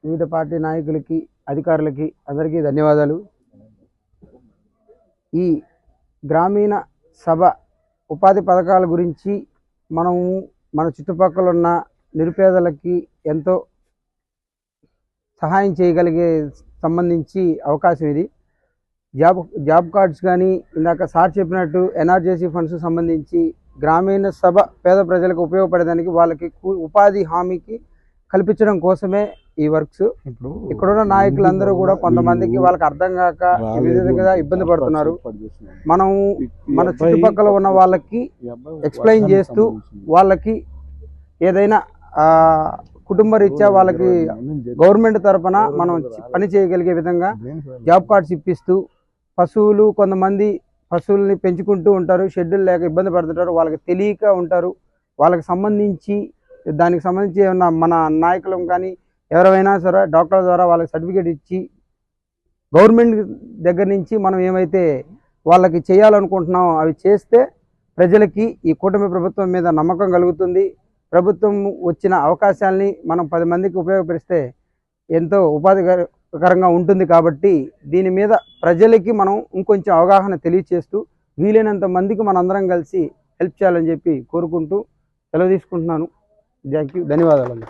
వివిధ పార్టీ నాయకులకి, అధికారులకి అందరికీ ధన్యవాదాలు. ఈ గ్రామీణ సభ ఉపాధి పథకాల గురించి మనము మన చుట్టుపక్కల ఉన్న నిరుపేదలకి ఎంతో సహాయం చేయగలిగే సంబంధించి అవకాశం ఇది. జాబ్ కార్డ్స్ కానీ, ఇందాక సార్ చెప్పినట్టు ఎన్ఆర్జేసీ ఫండ్స్ సంబంధించి గ్రామీణ సభ పేద ప్రజలకు ఉపయోగపడేదానికి, వాళ్ళకి ఉపాధి హామీకి కల్పించడం కోసమే ఈ వర్క్స్. ఇక్కడున్న నాయకులందరూ కూడా కొంతమందికి వాళ్ళకి అర్థం కాక ఈ విధంగా ఇబ్బంది పడుతున్నారు. మనం మన చుట్టుపక్కల ఉన్న వాళ్ళకి ఎక్స్ప్లెయిన్ చేస్తూ వాళ్ళకి ఏదైనా కుటుంబ రీత్యా వాళ్ళకి గవర్నమెంట్ తరఫున మనం పని చేయగలిగే విధంగా జాబ్ కార్డ్స్ ఇప్పిస్తూ, పశువులు కొంతమంది పశువుల్ని పెంచుకుంటూ ఉంటారు, షెడ్యూల్ లేక ఇబ్బంది పడుతుంటారు, వాళ్ళకి తెలియక ఉంటారు. వాళ్ళకి సంబంధించి దానికి సంబంధించి ఏమన్నా మన నాయకులం కానీ ఎవరైనా సరే డాక్టర్ ద్వారా వాళ్ళకి సర్టిఫికేట్ ఇచ్చి గవర్నమెంట్ దగ్గర నుంచి మనం ఏమైతే వాళ్ళకి చేయాలనుకుంటున్నామో అవి చేస్తే ప్రజలకి ఈ కూటమి ప్రభుత్వం మీద నమ్మకం కలుగుతుంది. ప్రభుత్వం వచ్చిన అవకాశాలని మనం 10 మందికి ఉపయోగపరిస్తే ఎంతో ఉపాధికరంగా ఉంటుంది. కాబట్టి దీని మీద ప్రజలకి మనం ఇంకొంచెం అవగాహన తెలియచేస్తూ వీలైనంత మందికి మనందరం కలిసి హెల్ప్ చేయాలని చెప్పి కోరుకుంటూ సెలవు తీసుకుంటున్నాను. థ్యాంక్ యూ, ధన్యవాదాలు.